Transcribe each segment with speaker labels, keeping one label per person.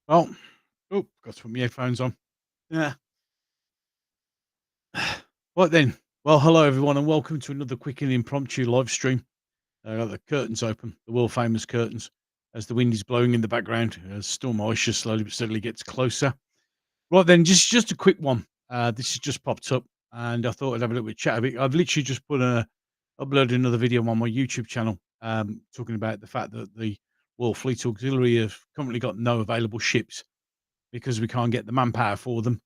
Speaker 1: Well, oh, got to put my headphones on. Yeah. Right then. Well, hello everyone, and welcome to another quick and impromptu live stream. Got the curtains open, the world famous curtains, as the wind is blowing in the background, as Storm Aisha slowly but steadily gets closer. Right then, just a quick one. This has just popped up, and I thought I'd have a little bit of chat of it. I've literally just uploaded another video on my YouTube channel, talking about the fact that the Royal Fleet Auxiliary have currently got no available ships because we can't get the manpower for them,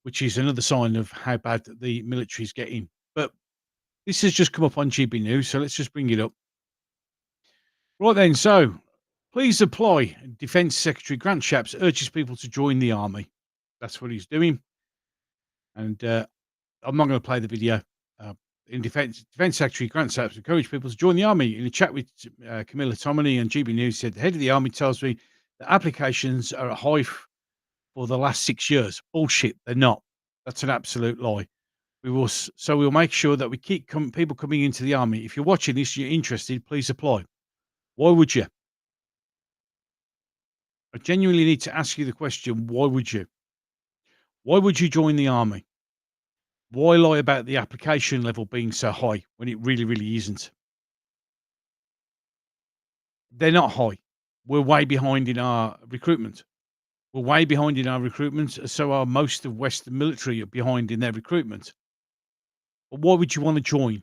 Speaker 1: which is another sign of how bad the military's getting. But this has just come up on GB News, so let's just bring it up. Right then, so please apply. Defence Secretary Grant Shapps urges people to join the army. That's what he's doing. And I'm not going to play the video. In Defence Secretary Grant Shapps encouraged people to join the army. In a chat with Camilla Tominey on GB News, said the head of the army tells me that applications are at high for the last 6 years. Bullshit, they're not. That's an absolute lie. We'll make sure that we keep people coming into the army. If you're watching this, you're interested, please apply. Why would you? I genuinely need to ask you the question, why would you? Why would you join the army? Why lie about the application level being so high when it really, really isn't? They're not high. We're way behind in our recruitment. We're way behind in our recruitment, so are most of Western military are behind in their recruitment. But why would you want to join?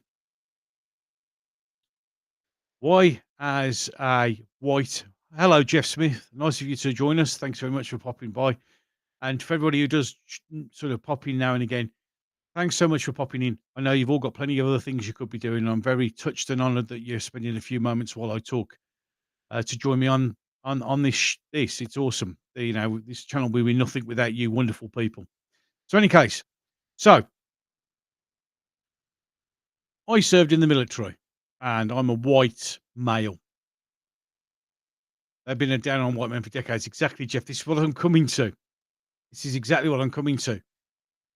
Speaker 1: Why, as a white, hello, Jeff Smith. Nice of you to join us. Thanks very much for popping by. And for everybody who does sort of pop in now and again, thanks so much for popping in. I know you've all got plenty of other things you could be doing. I'm very touched and honored that you're spending a few moments while I talk to join me on this. It's awesome. This channel will be nothing without you, wonderful people. So, any case, so I served in the military, and I'm a white male. They've been a down on white men for decades. Exactly, Jeff. This is what I'm coming to. This is exactly what I'm coming to.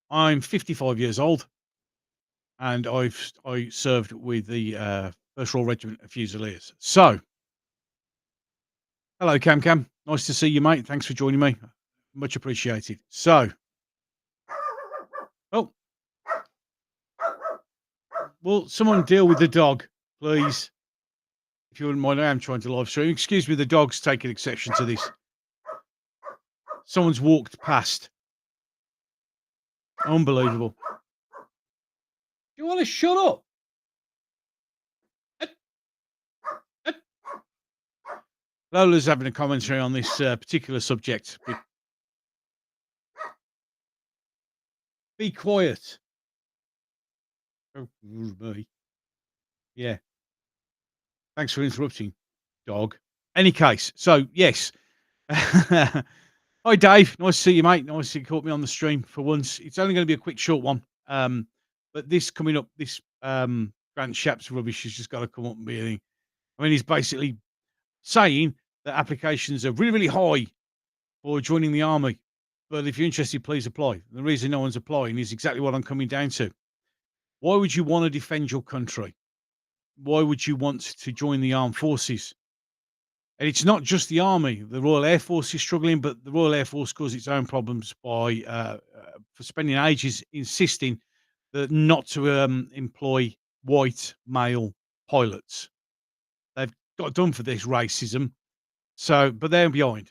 Speaker 1: I'm 55 years old, and I served with the First Royal Regiment of Fusiliers. So, hello, Cam Cam. Nice to see you, mate. Thanks for joining me. Much appreciated. So, oh, will someone deal with the dog, please? If you wouldn't mind, I am trying to live stream. Excuse me, the dog's taking exception to this. Someone's walked past. Unbelievable. Do you want to shut up? Lola's having a commentary on this particular subject. Be quiet. Oh, me. Yeah. Thanks for interrupting, dog. Any case, so yes. Hi, Dave. Nice to see you, mate. Nice you caught me on the stream for once. It's only going to be a quick, short one. But this coming up, this Grant Shapps rubbish has just got to come up and be anything. I mean, he's basically saying that applications are really, really high for joining the army. But if you're interested, please apply. The reason no one's applying is exactly what I'm coming down to. Why would you want to defend your country? Why would you want to join the armed forces? And it's not just the army. The Royal Air Force is struggling, but the Royal Air Force caused its own problems by for spending ages insisting that not to employ white male pilots. They've got done for this racism. So, but they're behind.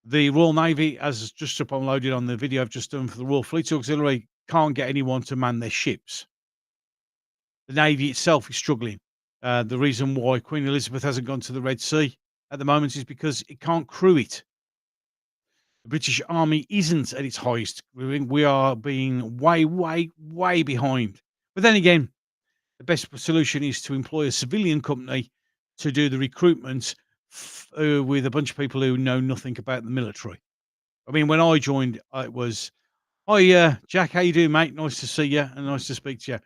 Speaker 1: The Royal Navy, as just uploaded on the video I've just done for the Royal Fleet Auxiliary, can't get anyone to man their ships. The Navy itself is struggling. The reason why Queen Elizabeth hasn't gone to the Red Sea at the moment is because it can't crew it. The British Army isn't at its highest. We are being way, way, way behind. But then again, the best solution is to employ a civilian company to do the recruitment with a bunch of people who know nothing about the military. I mean, when I joined, it was, "Hi, Jack, how you doing, mate? Nice to see you and nice to speak to you."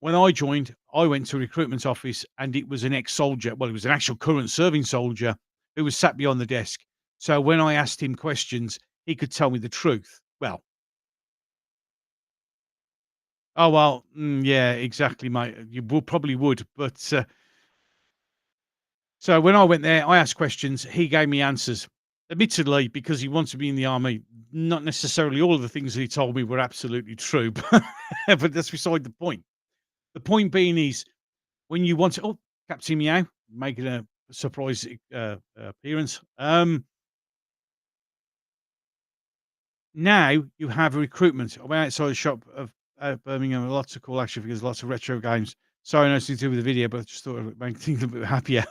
Speaker 1: When I joined, I went to a recruitment office and it was an ex-soldier. Well, it was an actual current serving soldier who was sat behind the desk. So when I asked him questions, he could tell me the truth. Well, oh, well, yeah, exactly, mate. You probably would. But so when I went there, I asked questions. He gave me answers. admittedly, because he wants to be in the army, not necessarily all of the things that he told me were absolutely true, but that's beside the point. The point being is when you want to, oh, Captain Meow making a surprise appearance. Now you have a recruitment. I went outside the shop of Birmingham, lots of cool action figures, lots of retro games. Sorry, nothing to do with the video, but I just thought it would make things a bit happier.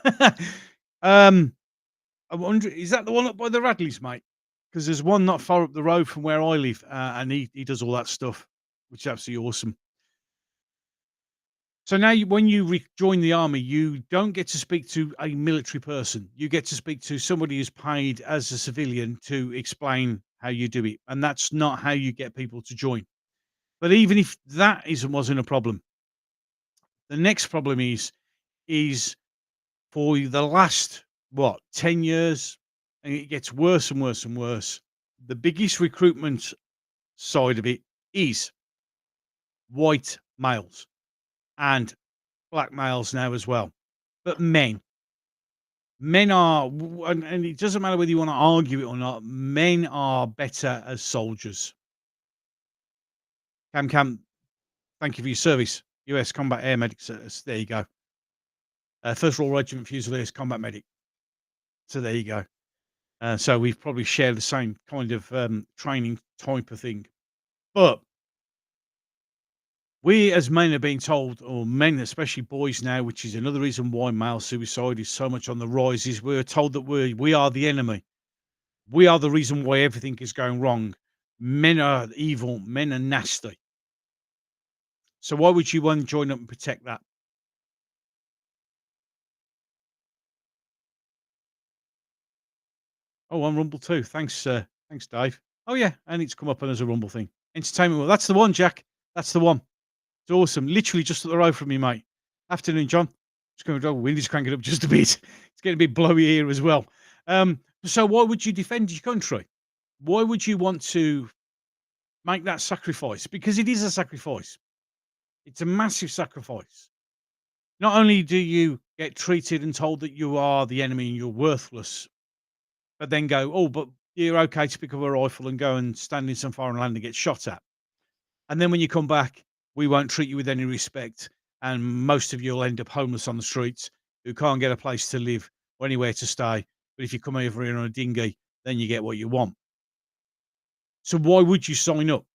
Speaker 1: um, I wonder, is that the one up by the Radleys, mate? Because there's one not far up the road from where I live, and he does all that stuff, which is absolutely awesome. So now, when you join the army, you don't get to speak to a military person. You get to speak to somebody who's paid as a civilian to explain how you do it, and that's not how you get people to join. But even if that isn't wasn't a problem, the next problem is for the last, what, 10 years, and it gets worse and worse and worse. The biggest recruitment side of it is white males and black males now as well. But men are, and it doesn't matter whether you want to argue it or not, men are better as soldiers. Cam, thank you for your service. US Combat Air Medic Service. There you go. First Royal Regiment Fusiliers Combat Medic. So there you go. So we've probably shared the same kind of training type of thing. But we as men are being told, or men, especially boys now, which is another reason why male suicide is so much on the rise, is we're told that we are the enemy. We are the reason why everything is going wrong. Men are evil. Men are nasty. So why would you want to join up and protect that? Oh, on Rumble too. Thanks, Dave. Oh yeah, and it's come up on as a Rumble thing. Entertainment World. That's the one, Jack. That's the one. It's awesome. Literally just up the road from me, mate. Afternoon, John. Just going to wind is cranking up just a bit. It's getting a bit blowy here as well. So why would you defend your country? Why would you want to make that sacrifice? Because it is a sacrifice. It's a massive sacrifice. Not only do you get treated and told that you are the enemy and you're worthless, but then go, oh, but you're okay to pick up a rifle and go and stand in some foreign land and get shot at. And then when you come back, we won't treat you with any respect. And most of you will end up homeless on the streets who can't get a place to live or anywhere to stay. But if you come over here on a dinghy, then you get what you want. So why would you sign up?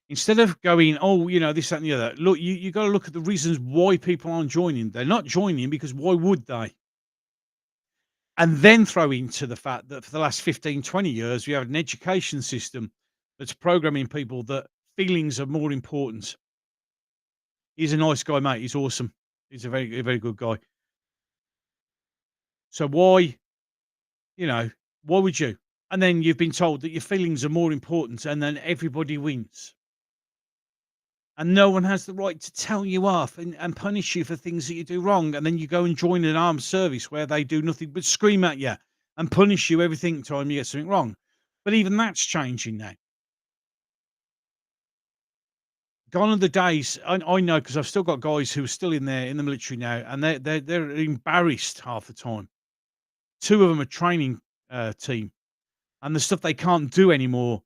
Speaker 1: Instead of going, oh, this, that, and the other, look, you got to look at the reasons why people aren't joining. They're not joining because why would they? And then throw into the fact that for the last 15, 20 years, we have an education system that's programming people that feelings are more important. He's a nice guy, mate. He's awesome. He's a very good guy. So why would you? And then you've been told that your feelings are more important and then everybody wins. And no one has the right to tell you off and punish you for things that you do wrong. And then you go and join an armed service where they do nothing but scream at you and punish you every time you get something wrong. But even that's changing now. Gone are the days. I know because I've still got guys who are still in the military now, and they're embarrassed half the time. Two of them are training team, and the stuff they can't do anymore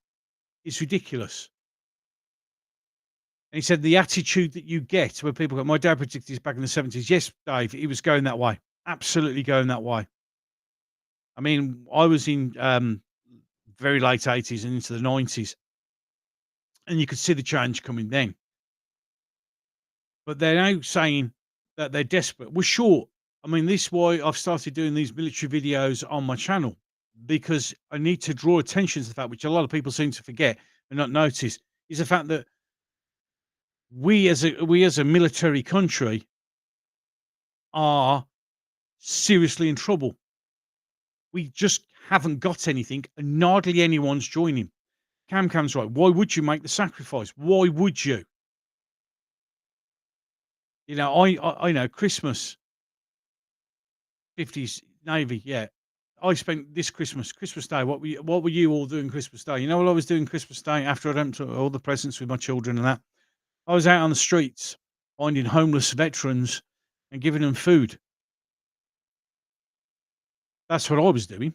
Speaker 1: is ridiculous. And he said the attitude that you get when people go, my dad predicted this back in the 70s. Yes, Dave, he was going that way. Absolutely going that way. I mean, I was in very late 80s and into the 90s, and you could see the change coming then. But they're now saying that they're desperate. We're short. I mean, this is why I've started doing these military videos on my channel, because I need to draw attention to the fact, which a lot of people seem to forget and not notice, is the fact that we as a military country are seriously in trouble. We just haven't got anything, and hardly anyone's joining. Cam's right. Why would you make the sacrifice? Why would you? I know Christmas, 50s Navy. Yeah, I spent this Christmas Day. What were you all doing Christmas Day? You know what I was doing Christmas Day after I'd opened all the presents with my children and that? I was out on the streets finding homeless veterans and giving them food. That's what I was doing,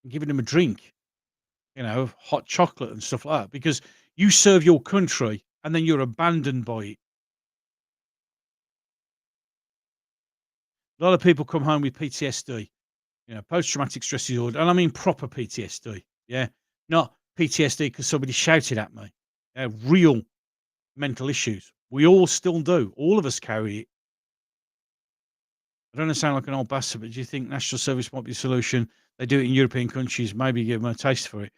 Speaker 1: giving them a drink, hot chocolate and stuff like that, because you serve your country and then you're abandoned by it. A lot of people come home with PTSD, post-traumatic stress disorder, and I mean proper PTSD, yeah? Not PTSD because somebody shouted at me. Real mental issues. We all still do. All of us carry it. I don't wanna sound like an old bastard, but do you think national service might be a solution? They do it in European countries, maybe give them a taste for it.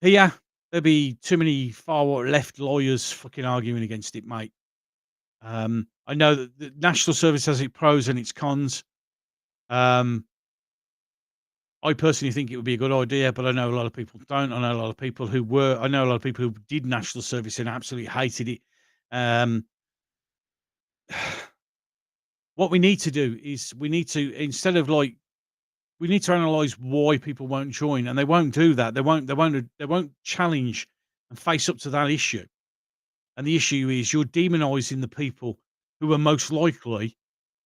Speaker 1: Yeah, there'd be too many far left lawyers fucking arguing against it, mate. I know that the national service has its pros and its cons. Um, I personally think it would be a good idea, but I know a lot of people don't. I know a lot of people who did national service and absolutely hated it. Um, what we need to do is we need to instead of like we need to analyze why people won't join, and they won't do that. They won't challenge and face up to that issue. And the issue is you're demonizing the people who are most likely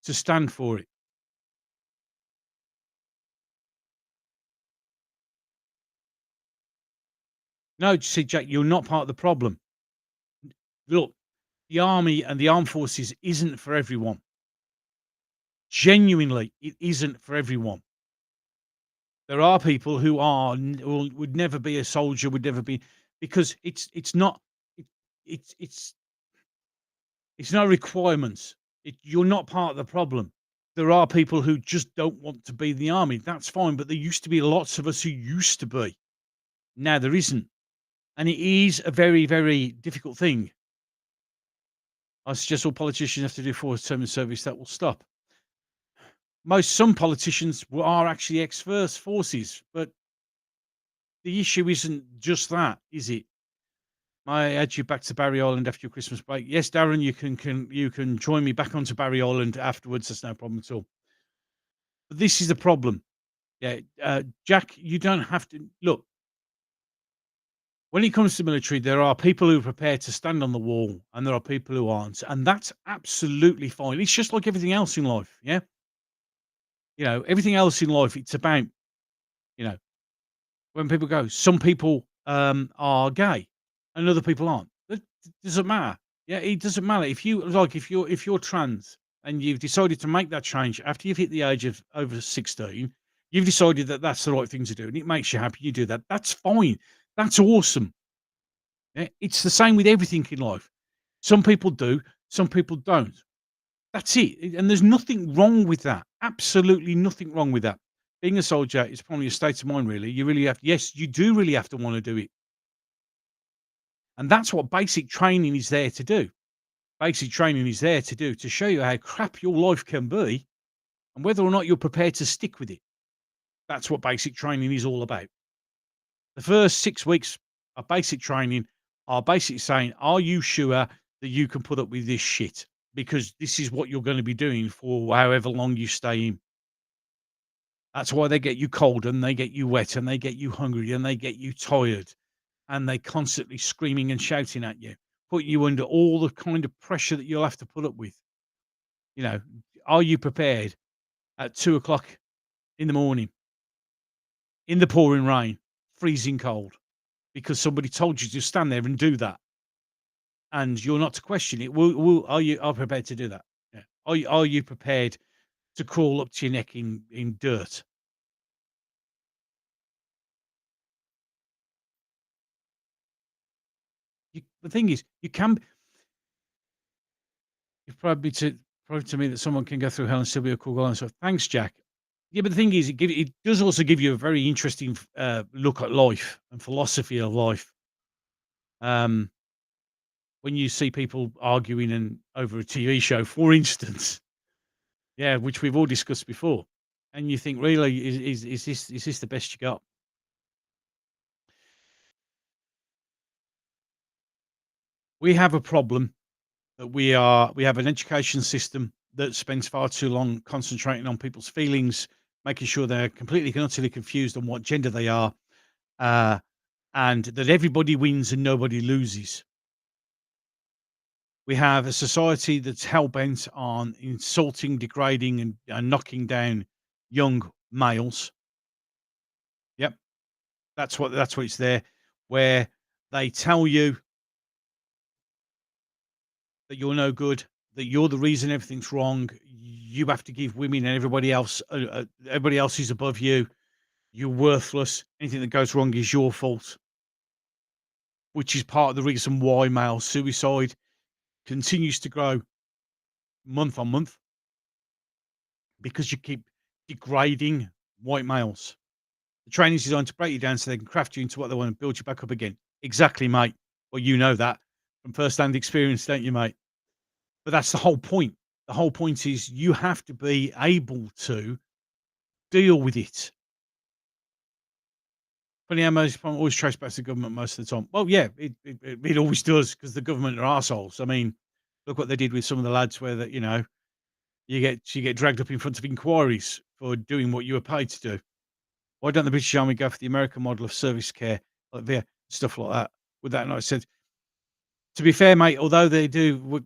Speaker 1: to stand for it. No, see, Jack, you're not part of the problem. Look, the army and the armed forces isn't for everyone. Genuinely, it isn't for everyone. There are people who would never be a soldier, would never be, because it's not it, it's it's no requirements. You're not part of the problem. There are people who just don't want to be in the army. That's fine, but there used to be lots of us who used to be. Now there isn't, and it is a very, very difficult thing. I suggest all politicians have to do 4 term of service. That will stop. Some politicians are actually ex-first forces, but the issue isn't just that, is it? I add you back to Barry Island after your Christmas break. Yes, Darren, you can join me back onto Barry Island afterwards. That's no problem at all. But this is the problem. Yeah, Jack, you don't have to look. When it comes to military, there are people who are prepared to stand on the wall, and there are people who aren't, and that's absolutely fine. It's just like everything else in life. Yeah, everything else in life. It's about you know when people go, some people are gay and other people aren't. It doesn't matter. Yeah, it doesn't matter. If you're trans and you've decided to make that change after you've hit the age of over 16, you've decided that that's the right thing to do and it makes you happy, you do that. That's fine. That's awesome. Yeah, it's the same with everything in life. Some people do, some people don't. That's it. And there's nothing wrong with that. Absolutely nothing wrong with that. Being a soldier is probably a state of mind, really. You really have, yes, you do really have to want to do it. And that's what basic training is there to do. Basic training is there to do, to show you how crap your life can be and whether or not you're prepared to stick with it. That's what basic training is all about. The first 6 weeks of basic training are basically saying, are you sure that you can put up with this shit? Because this is what you're going to be doing for however long you stay in. That's why they get you cold and they get you wet and they get you hungry and they get you tired and they constantly screaming and shouting at you, put you under all the kind of pressure that you'll have to put up with. You know, are you prepared at 2 o'clock in the morning in the pouring rain, freezing cold, because somebody told you to stand there and do that, and you're not to question it? Are you prepared to do that? Yeah. Are you prepared to crawl up to your neck in dirt? The thing is, you can. You've probably to me that someone can go through hell and still be a cool guy. So thanks, Jack. Yeah, but the thing is, it does also give you a very interesting look at life and philosophy of life. Um, when you see people arguing and over a TV show, for instance, yeah, which we've all discussed before, and you think, really, is this the best you got? We have a problem that we have an education system that spends far too long concentrating on people's feelings, making sure they're completely and utterly confused on what gender they are, uh, and that everybody wins and nobody loses. We have a society that's hell bent on insulting, degrading, and knocking down young males. Yep, that's what it's there, where they tell you that you're no good, that you're the reason everything's wrong. You have to give women and everybody else is above you. You're worthless. Anything that goes wrong is your fault, which is part of the reason why male suicide continues to grow month on month, because you keep degrading white males. The training is designed to break you down so they can craft you into what they want and build you back up again. Exactly, mate. Well, you know that from first-hand experience, don't you, mate? But that's the whole point. The whole point is you have to be able to deal with it. Funny how most always trace back to the government most of the time. Well, yeah, it always does, because the government are arseholes. I mean, look what they did with some of the lads where that, you get dragged up in front of inquiries for doing what you were paid to do. Why don't the British Army go for the American model of service care, like there, stuff like that? With that nice sense. To be fair, mate, although they do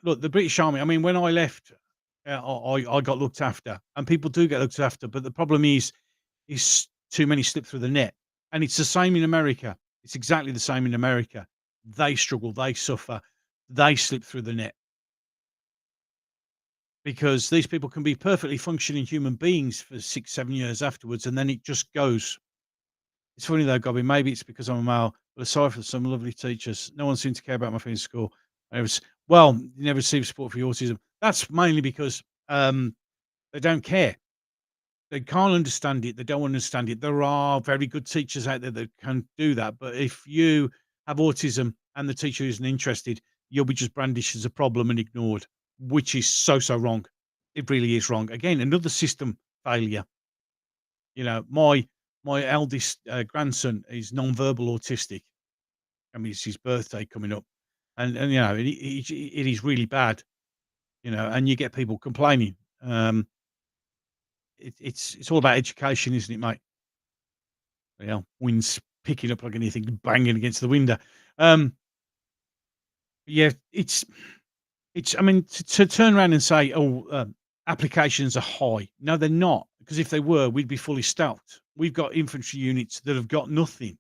Speaker 1: look, the British Army, I mean, when I left, I got looked after, and people do get looked after, but the problem is too many slip through the net, and it's the same in America. It's exactly the same in America. They struggle, they suffer, they slip through the net, because these people can be perfectly functioning human beings for 6, 7 years afterwards, and then it just goes. It's funny though, Gobby, maybe it's because I'm a male, but aside from some lovely teachers, no one seemed to care about my feelings at school. I was well, you never received support for your autism. That's mainly because, they don't care. They can't understand it. They don't understand it. There are very good teachers out there that can do that, but if you have autism and the teacher isn't interested, you'll be just brandished as a problem and ignored, which is so, so wrong. It really is wrong. Again, another system failure. My eldest, grandson is non-verbal autistic. I mean, it's his birthday coming up, and, it is really bad, and you get people complaining. It's all about education, isn't it, mate? Wind's picking up like anything, banging against the window. Um, yeah, it's I mean, to turn around and say, "Oh, applications are high." No, they're not, because if they were, we'd be fully staffed. We've got infantry units that have got nothing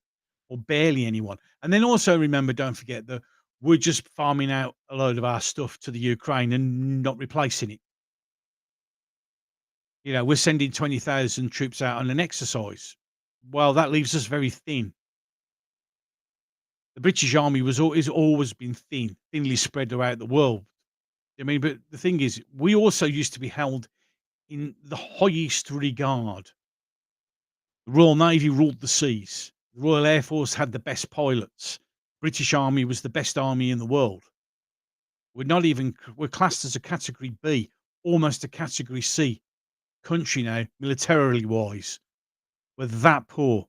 Speaker 1: or barely anyone. And then also remember, don't forget that we're just farming out a load of our stuff to the Ukraine and not replacing it. We're sending 20,000 troops out on an exercise. Well, that leaves us very thin. The British Army is always been thin, thinly spread throughout the world. I mean, but the thing is, we also used to be held in the highest regard. The Royal Navy ruled the seas. The Royal Air Force had the best pilots. British Army was the best army in the world. We're classed as a category B, almost a category C country now, militarily wise. We're that poor.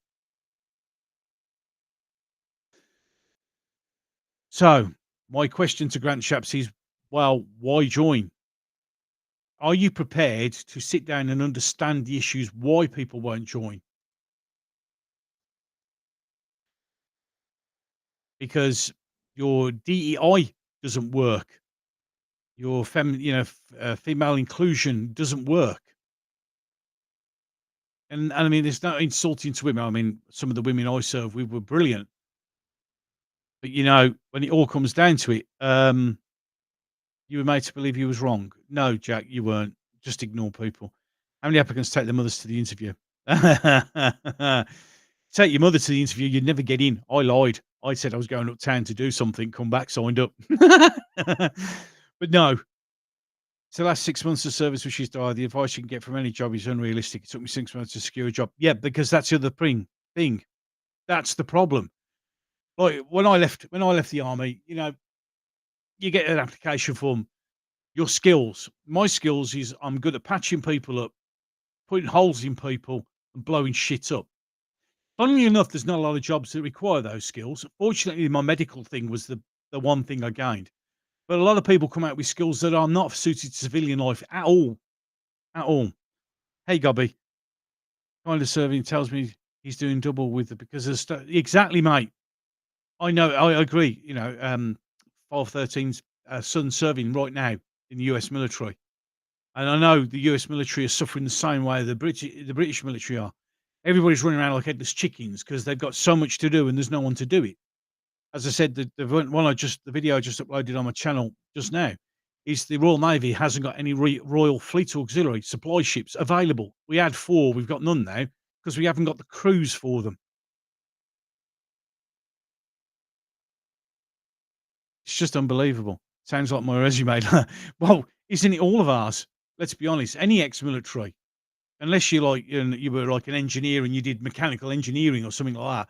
Speaker 1: So, my question to Grant Shapps is, well, why join? Are you prepared to sit down and understand the issues why people won't join? Because your DEI doesn't work. Your female inclusion doesn't work. And I mean, there's no insulting to women. I mean, some of the women I served with were brilliant. But, when it all comes down to it, you were made to believe you was wrong. No, Jack, you weren't. Just ignore people. How many applicants take their mothers to the interview? Take your mother to the interview, you'd never get in. I lied. I said I was going uptown to do something, come back, signed up. But no. So last 6 months of service which she's died, the advice you can get from any job is unrealistic. It took me 6 months to secure a job. Yeah, because that's the other thing. That's the problem. Like when I left the army, you get an application form. Your skills. My skills is I'm good at patching people up, putting holes in people, and blowing shit up. Funnily enough, there's not a lot of jobs that require those skills. Fortunately, my medical thing was the one thing I gained. But a lot of people come out with skills that are not suited to civilian life at all. At all. Hey, Gobby, kind of serving tells me he's doing double with it because of stuff. Exactly, mate. I know. I agree. 12, 13's son serving right now in the US military. And I know the US military is suffering the same way the British military are. Everybody's running around like headless chickens because they've got so much to do and there's no one to do it. As I said, the video I just uploaded on my channel just now is the Royal Navy hasn't got any Royal Fleet Auxiliary supply ships available. We had 4, we've got none now because we haven't got the crews for them. It's just unbelievable. Sounds like my resume. Well, isn't it all of ours? Let's be honest. Any ex-military, unless you were like an engineer and you did mechanical engineering or something like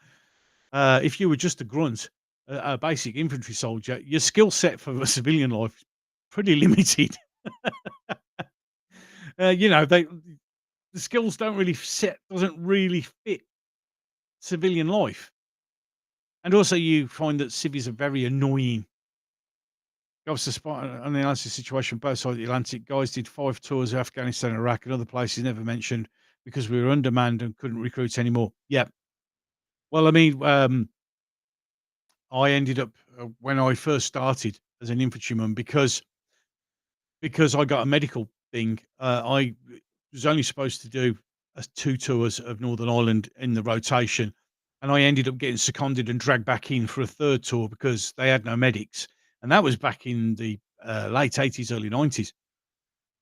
Speaker 1: that. If you were just a grunt, a basic infantry soldier, your skill set for a civilian life is pretty limited. They the skills don't really set doesn't really fit civilian life, and also you find that civvies are very annoying. I was the spot on the analysis situation both sides of the Atlantic. Guys did 5 tours of Afghanistan, Iraq, and other places never mentioned because we were undermanned and couldn't recruit anymore. Yeah. Well, I mean, I ended up when I first started as an infantryman because I got a medical thing. I was only supposed to do 2 tours of Northern Ireland in the rotation, and I ended up getting seconded and dragged back in for a 3rd tour because they had no medics, and that was back in the late '80s, early '90s.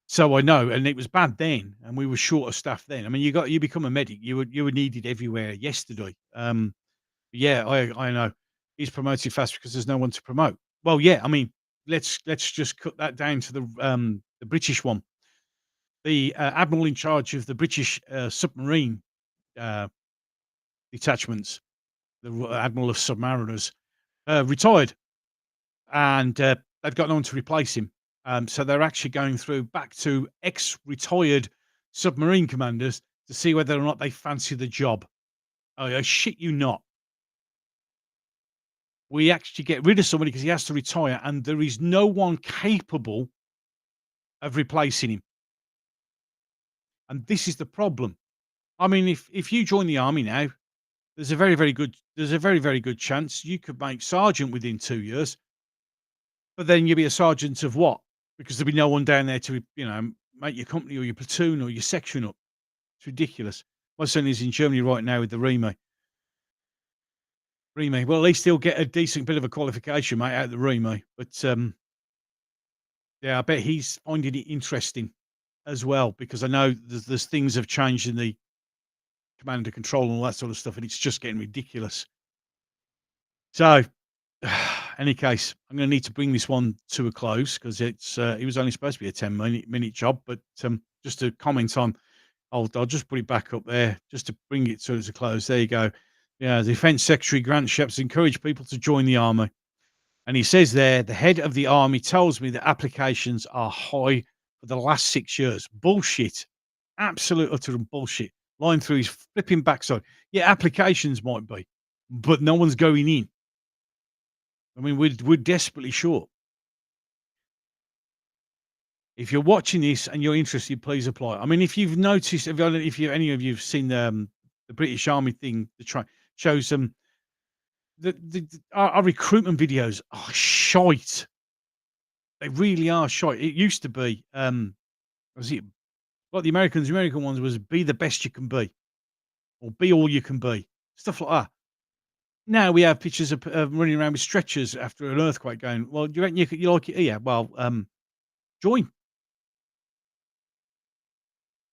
Speaker 1: So I know, and it was bad then, and we were short of staff then. I mean, you become a medic, you were needed everywhere yesterday. Yeah, I know. He's promoted fast because there's no one to promote. Well, yeah, I mean, let's just cut that down to the British one. The admiral in charge of the British submarine uh, detachments, the admiral of submariners, retired, and they've got no one to replace him. So they're actually going through back to ex-retired submarine commanders to see whether or not they fancy the job. I shit you not. We actually get rid of somebody because he has to retire, and there is no one capable of replacing him. And this is the problem. I mean, if you join the army now, there's a very, very good chance you could make sergeant within 2 years, but then you'll be a sergeant of what? Because there'll be no one down there to, make your company or your platoon or your section up. It's ridiculous. My son is in Germany right now with the REME. REME. Well, at least he'll get a decent bit of a qualification, mate, out of the REME. But yeah, I bet he's finding it interesting as well because I know there's things have changed in the command and control and all that sort of stuff, and it's just getting ridiculous. So, any case, I'm going to need to bring this one to a close because it was only supposed to be a 10-minute job, but just to comment on, I'll just put it back up there just to bring it to a close. There you go. Yeah, the Defence Secretary Grant Shapps encouraged people to join the army, and he says there, the head of the army tells me that applications are high for the last 6 years. Bullshit, absolute utter bullshit. Lying through his flipping backside. Yeah, applications might be, but no one's going in. I mean, we're desperately short. If you're watching this and you're interested, please apply. I mean, if you've noticed, if you any of you've seen the British Army thing, shows our recruitment videos are shite. They really are shite. It used to be, was it like the Americans? The American ones was be the best you can be, or be all you can be, stuff like that. Now we have pictures of running around with stretchers after an earthquake going, "Well, do you reckon you like it here? Well, join."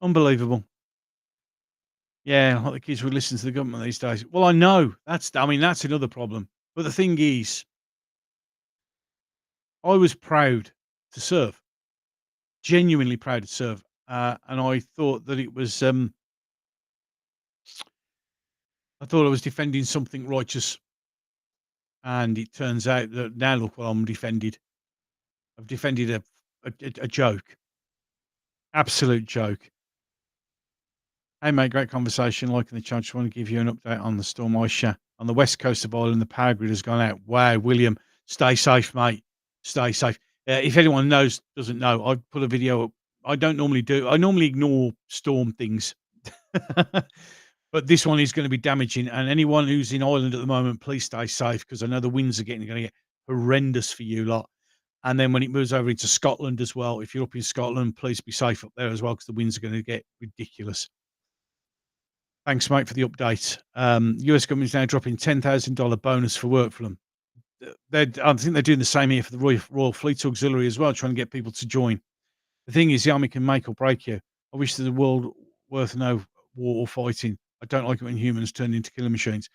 Speaker 1: Unbelievable. Yeah, like the kids would listen to the government these days. Well, I know. That's another problem. But the thing is, I was proud to serve, genuinely proud to serve, and I thought I was defending something righteous, and it turns out that now look what I'm defended. I've defended a joke, absolute joke. Hey mate, great conversation. Liking the chat. Just want to give you an update on the storm Aisha on the west coast of Ireland. The power grid has gone out. Wow, William, stay safe, mate. Stay safe. If anyone doesn't know, I put a video up. I normally ignore storm things, but this one is going to be damaging. And anyone who's in Ireland at the moment, please stay safe because I know the winds are going to get horrendous for you lot. And then when it moves over into Scotland as well, if you're up in Scotland, please be safe up there as well because the winds are gonna get ridiculous. Thanks, mate, for the update. US government's now dropping $10,000 bonus for work for them. I think they're doing the same here for the Royal Fleet Auxiliary as well, trying to get people to join. The thing is, the army can make or break you. I wish there's a world worth no war or fighting. I don't like it when humans turn into killing machines.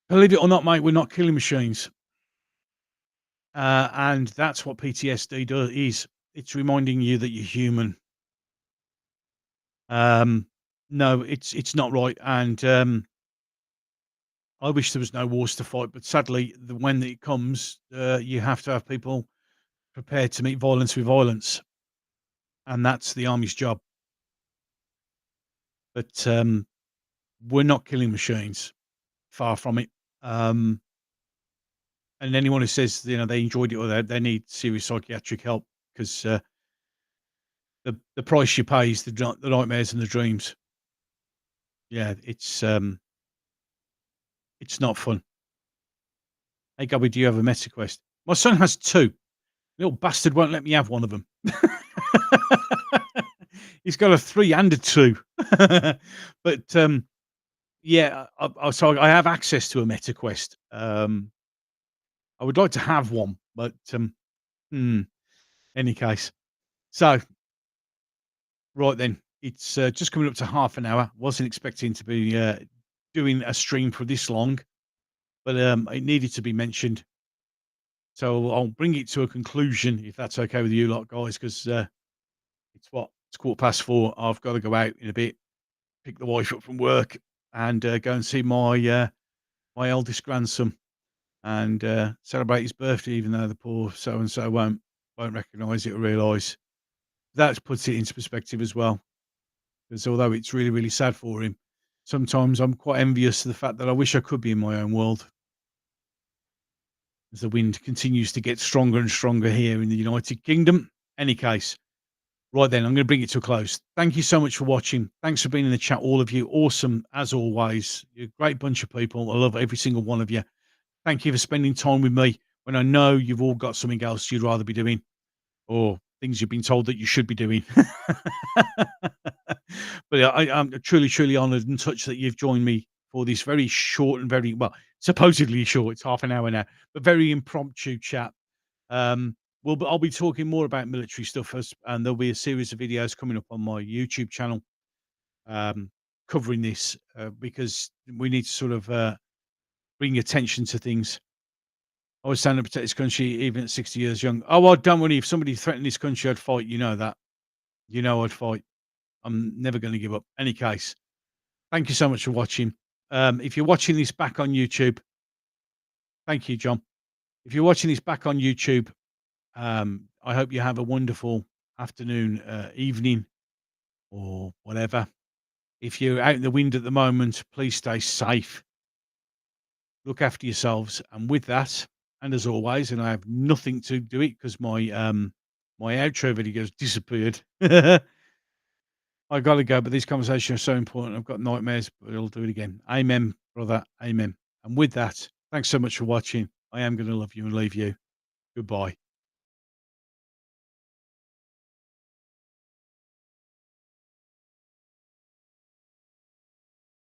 Speaker 1: Believe it or not, mate, we're not killing machines. And that's what PTSD is. It's reminding you that you're human. No, it's not right. And I wish there was no wars to fight, but sadly, when it comes, you have to have people prepared to meet violence with violence, and that's the army's job. But we're not killing machines, far from it. Um, and anyone who says they enjoyed it or they need serious psychiatric help because the price you pay is the nightmares and the dreams. Yeah, it's not fun. Hey, Gabby, do you have a Meta Quest? My son has two. Little bastard won't let me have one of them. He's got a 3 and a 2. But, yeah, so I have access to a Meta Quest. I would like to have one, but, any case. So, right then, it's, just coming up to half an hour. Wasn't expecting to be, doing a stream for this long, but, it needed to be mentioned. So I'll bring it to a conclusion, if that's okay with you lot, guys, 'cause, it's what? It's 4:15. I've gotta go out in a bit, pick the wife up from work, and, go and see my eldest grandson and, celebrate his birthday, even though the poor so and so won't recognise it or realise. That puts it into perspective as well, because although it's really, really sad for him, sometimes I'm quite envious of the fact that I wish I could be in my own world as the wind continues to get stronger and stronger here in the United Kingdom. Any case, right then, I'm gonna bring it to a close. Thank you so much for watching. Thanks for being in the chat, all of you. Awesome as always. You're a great bunch of people. I love every single one of you. Thank you for spending time with me when I know you've all got something else you'd rather be doing or things you've been told that you should be doing. But yeah, I'm truly, truly honoured and touched that you've joined me for this very short and very well, supposedly short. It's half an hour now, but very impromptu chat. I'll be talking more about military stuff and there'll be a series of videos coming up on my YouTube channel um, covering this because we need to sort of bring attention to things. I was standing to protect this country even at 60 years young. Oh, well, don't worry. If somebody threatened this country, I'd fight. You know that. You know I'd fight. I'm never going to give up. Any case, thank you so much for watching. If you're watching this back on YouTube, thank you, John. If you're watching this back on YouTube, I hope you have a wonderful afternoon, evening, or whatever. If you're out in the wind at the moment, please stay safe. Look after yourselves. And with that, and as always, and I have nothing to do it because my outro video has disappeared. I gotta go, but these conversations are so important. I've got nightmares, but I'll do it again. Amen, brother. Amen. And with that, thanks so much for watching. I am gonna love you and leave you. Goodbye.